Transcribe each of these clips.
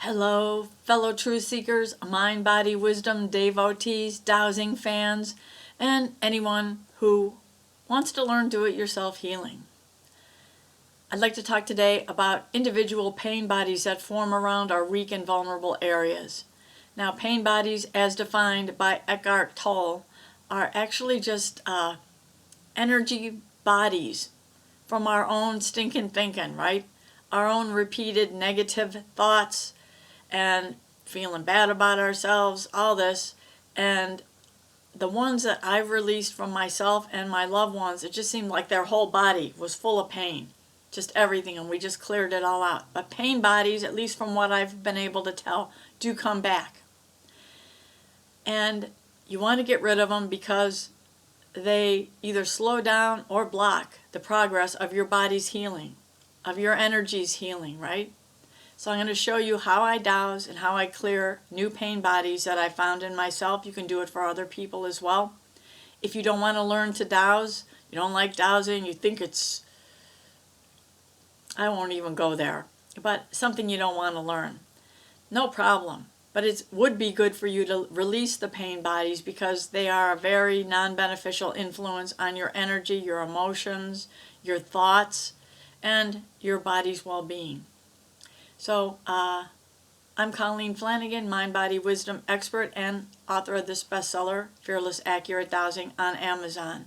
Hello, fellow truth seekers, mind, body, wisdom devotees, dowsing fans, and anyone who wants to learn do-it-yourself healing. I'd like to talk today about individual pain bodies that form around our weak and vulnerable areas. Now, pain bodies, as defined by Eckhart Tolle, are actually just energy bodies from our own stinking thinking, right? Our own repeated negative thoughts and feeling bad about ourselves, all this. And the ones that I've released from myself and my loved ones, it just seemed like their whole body was full of pain, just everything, and we just cleared it all out. But pain bodies, at least from what I've been able to tell, do come back. And you want to get rid of them because they either slow down or block the progress of your body's healing, of your energy's healing, right? So I'm going to show you how I douse and how I clear new pain bodies that I found in myself. You can do it for other people as well. If you don't want to learn to douse, you don't like dowsing, you think it's, I won't even go there, but something you don't want to learn, no problem. But it would be good for you to release the pain bodies because they are a very non-beneficial influence on your energy, your emotions, your thoughts, and your body's well-being. So, I'm Colleen Flanagan, Mind, Body, Wisdom expert and author of this bestseller, Fearless Accurate Dowsing, on Amazon.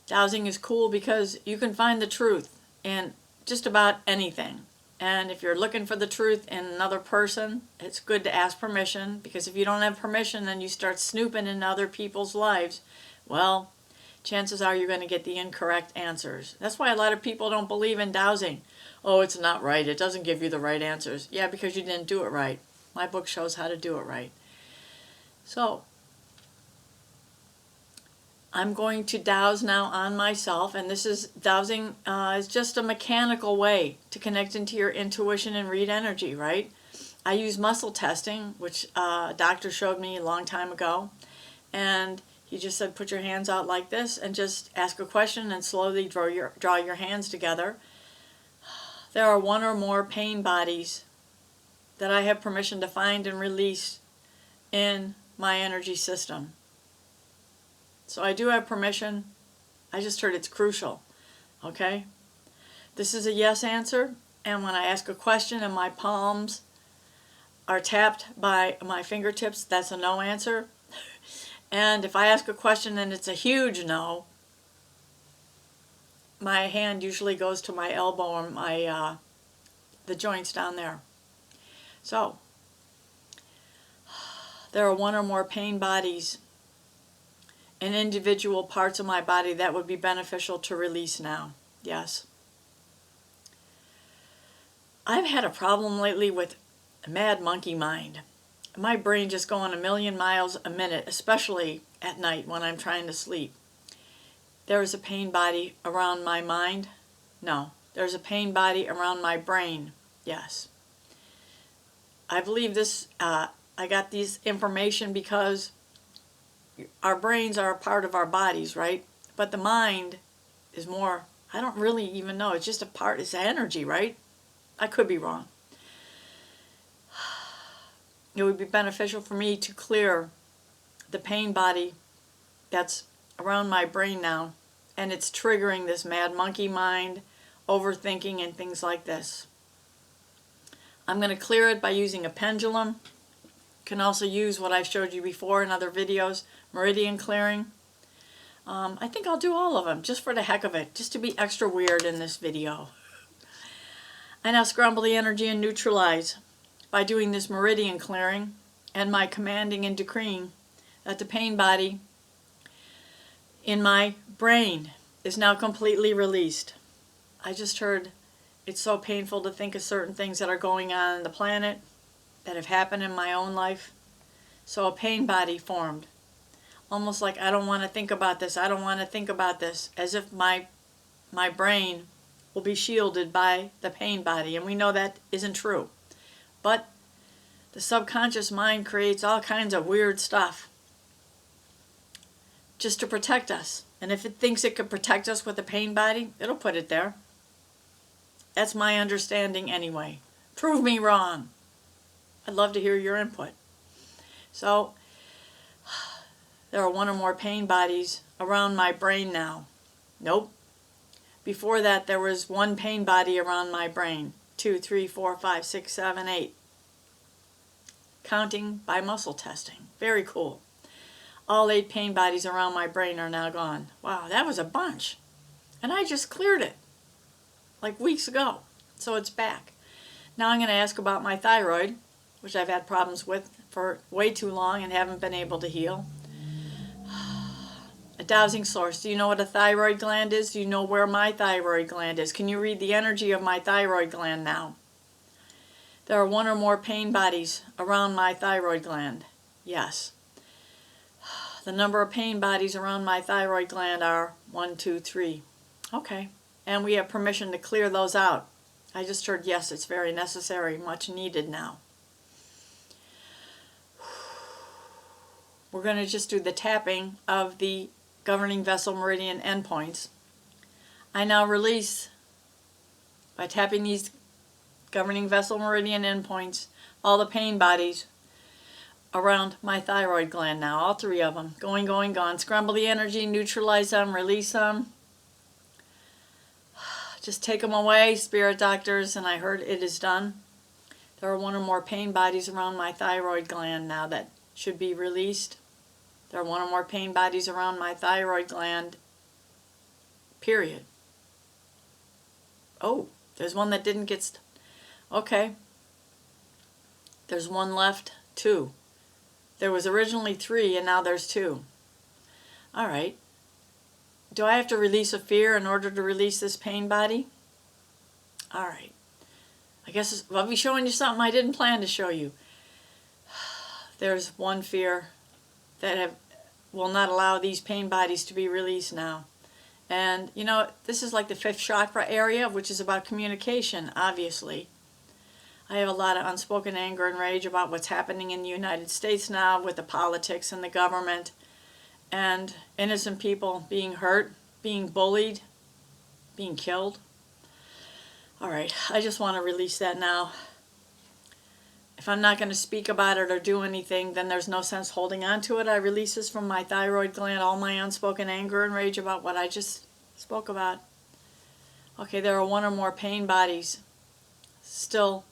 Dowsing is cool because you can find the truth in just about anything. And if you're looking for the truth in another person, it's good to ask permission, because if you don't have permission and you start snooping in other people's lives, well, chances are you're going to get the incorrect answers. That's why a lot of people don't believe in dowsing. Oh, it's not right. It doesn't give you the right answers. Yeah, because you didn't do it right. My book shows how to do it right. So, I'm going to douse now on myself, and this is dowsing is just a mechanical way to connect into your intuition and read energy, right? I use muscle testing, which a doctor showed me a long time ago, and he just said put your hands out like this and just ask a question and slowly draw your hands together. There are one or more pain bodies that I have permission to find and release in my energy system. So I do have permission. I just heard it's crucial. Okay? This is a yes answer, and when I ask a question and my palms are tapped by my fingertips, that's a no answer. And if I ask a question and it's a huge no, my hand usually goes to my elbow or my the joints down there. So there are one or more pain bodies in individual parts of my body that would be beneficial to release now. Yes. I've had a problem lately with mad monkey mind. My brain just going a million miles a minute, especially at night when I'm trying to sleep. There is a pain body around my mind? No. There's a pain body around my brain? Yes. I believe this, I got this information because our brains are a part of our bodies, right? But the mind is more, I don't really even know, it's just a part, it's energy, right? I could be wrong. It would be beneficial for me to clear the pain body that's around my brain now, and it's triggering this mad monkey mind, overthinking, and things like this. I'm going to clear it by using a pendulum. You can also use what I've showed you before in other videos, meridian clearing. I think I'll do all of them just for the heck of it, just to be extra weird in this video. I now scramble the energy and neutralize by doing this meridian clearing and my commanding and decreeing that the pain body in my brain is now completely released. I just heard it's so painful to think of certain things that are going on in the planet that have happened in my own life. So a pain body formed. Almost like I don't want to think about this, I don't want to think about this, as if my brain will be shielded by the pain body, and we know that isn't true. But the subconscious mind creates all kinds of weird stuff just to protect us. And if it thinks it could protect us with a pain body, it'll put it there. That's my understanding anyway. Prove me wrong. I'd love to hear your input. So, there are one or more pain bodies around my brain now. Nope. Before that, there was one pain body around my brain. 2, 3, 4, 5, 6, 7, 8. Counting by muscle testing. Very cool. All 8 pain bodies around my brain are now gone. Wow, that was a bunch. And I just cleared it like weeks ago. So it's back. Now I'm going to ask about my thyroid, which I've had problems with for way too long and haven't been able to heal. A dowsing source. Do you know what a thyroid gland is? Do you know where my thyroid gland is? Can you read the energy of my thyroid gland now? There are one or more pain bodies around my thyroid gland. Yes. The number of pain bodies around my thyroid gland are 1, 2, 3. Okay. And we have permission to clear those out. I just heard yes, it's very necessary, much needed now. We're going to just do the tapping of the governing vessel meridian endpoints. I now release, by tapping these governing vessel meridian endpoints, all the pain bodies around my thyroid gland now, all 3 of them. Going, gone. Scramble the energy, neutralize them, release them. Just take them away, spirit doctors, and I heard it is done. There are one or more pain bodies around my thyroid gland now that should be released. There are one or more pain bodies around my thyroid gland, period. Oh, there's one that didn't get... Okay. There's one left, 2. There was originally 3, and now there's 2. All right. Do I have to release a fear in order to release this pain body? All right. I guess I'll be showing you something I didn't plan to show you. There's one fear that will not allow these pain bodies to be released now. And, you know, this is like the 5th chakra area, which is about communication, obviously. I have a lot of unspoken anger and rage about what's happening in the United States now with the politics and the government and innocent people being hurt, being bullied, being killed. All right, I just want to release that now. If I'm not going to speak about it or do anything, then there's no sense holding on to it. I release this from my thyroid gland, all my unspoken anger and rage about what I just spoke about. Okay, there are one or more pain bodies still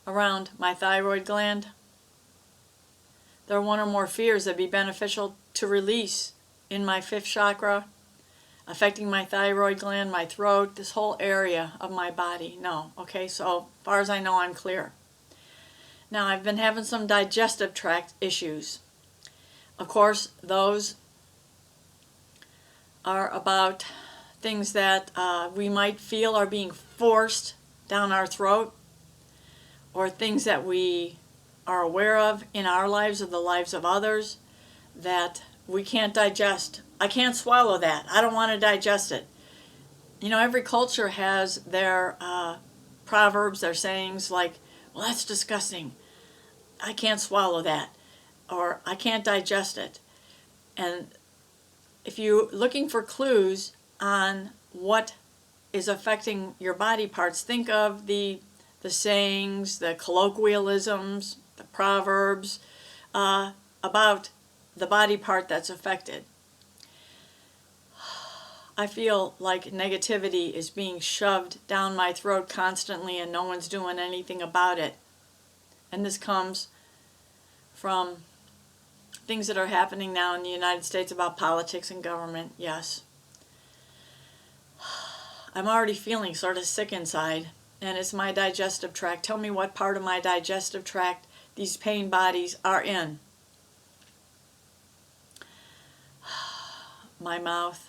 around my thyroid gland. There are one or more fears that would be beneficial to release in my 5th chakra, affecting my thyroid gland, my throat, this whole area of my body. No, okay, so as far as I know, I'm clear. Now, I've been having some digestive tract issues. Of course, those are about things that we might feel are being forced down our throat, or things that we are aware of in our lives or the lives of others that we can't digest. I can't swallow that. I don't want to digest it. You know, every culture has their proverbs, their sayings like, well, that's disgusting. I can't swallow that. Or I can't digest it. And if you're looking for clues on what is affecting your body parts, think of the sayings, the colloquialisms, the proverbs about the body part that's affected. I feel like negativity is being shoved down my throat constantly and no one's doing anything about it. And this comes from things that are happening now in the United States about politics and government, yes. I'm already feeling sort of sick inside, and it's my digestive tract. Tell me what part of my digestive tract these pain bodies are in. My mouth,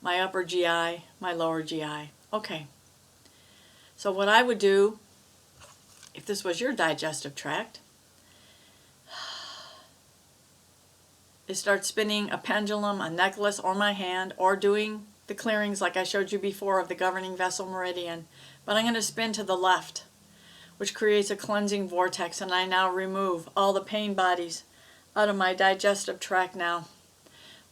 my upper GI, my lower GI. Okay. So what I would do, if this was your digestive tract, is start spinning a pendulum, a necklace, or my hand, or doing the clearings like I showed you before of the governing vessel meridian. But I'm going to spin to the left, which creates a cleansing vortex, and I now remove all the pain bodies out of my digestive tract now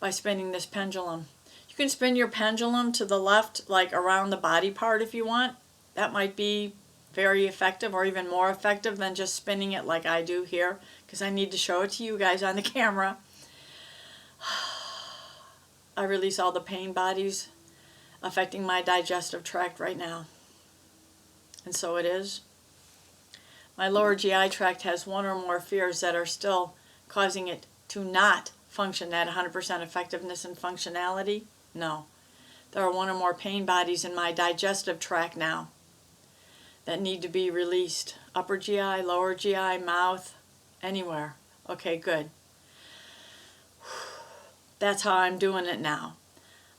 by spinning this pendulum. You can spin your pendulum to the left, like around the body part if you want. That might be very effective, or even more effective than just spinning it like I do here, because I need to show it to you guys on the camera. I release all the pain bodies affecting my digestive tract right now. And so it is. My lower GI tract has one or more fears that are still causing it to not function at 100% effectiveness and functionality. No. There are one or more pain bodies in my digestive tract now that need to be released. Upper GI, lower GI, mouth, anywhere. Okay, good. That's how I'm doing it now.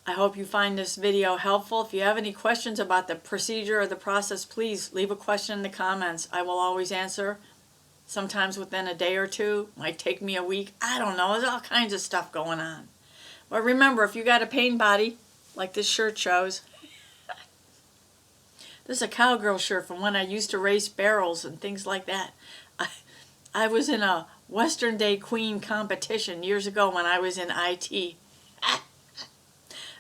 I hope you find this video helpful. If you have any questions about the procedure or the process, please leave a question in the comments. I will always answer, sometimes within a day or two. Might take me a week. I don't know. There's all kinds of stuff going on. But remember, if you got a pain body, like this shirt shows, this is a cowgirl shirt from when I used to race barrels and things like that. I was in a Western Day Queen competition years ago when I was in IT.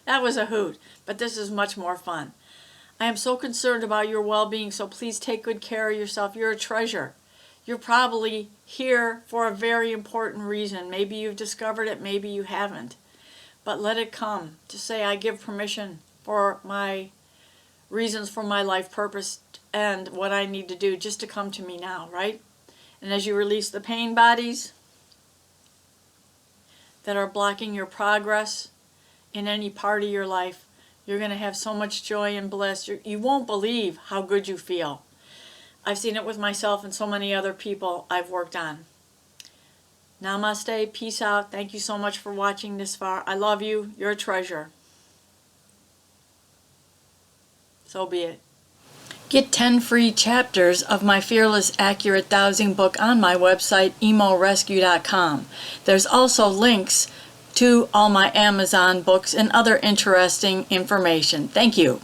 That was a hoot, but this is much more fun. I am so concerned about your well-being, so please take good care of yourself. You're a treasure. You're probably here for a very important reason. Maybe you've discovered it, maybe you haven't. But let it come. To say I give permission for my reasons for my life purpose and what I need to do just to come to me now, right? And as you release the pain bodies that are blocking your progress in any part of your life, you're going to have so much joy and bliss. You won't believe how good you feel. I've seen it with myself and so many other people I've worked on. Namaste. Peace out. Thank you so much for watching this far. I love you. You're a treasure. So be it. Get 10 free chapters of my Fearless Accurate Dowsing book on my website, emorescue.com. There's also links to all my Amazon books and other interesting information. Thank you.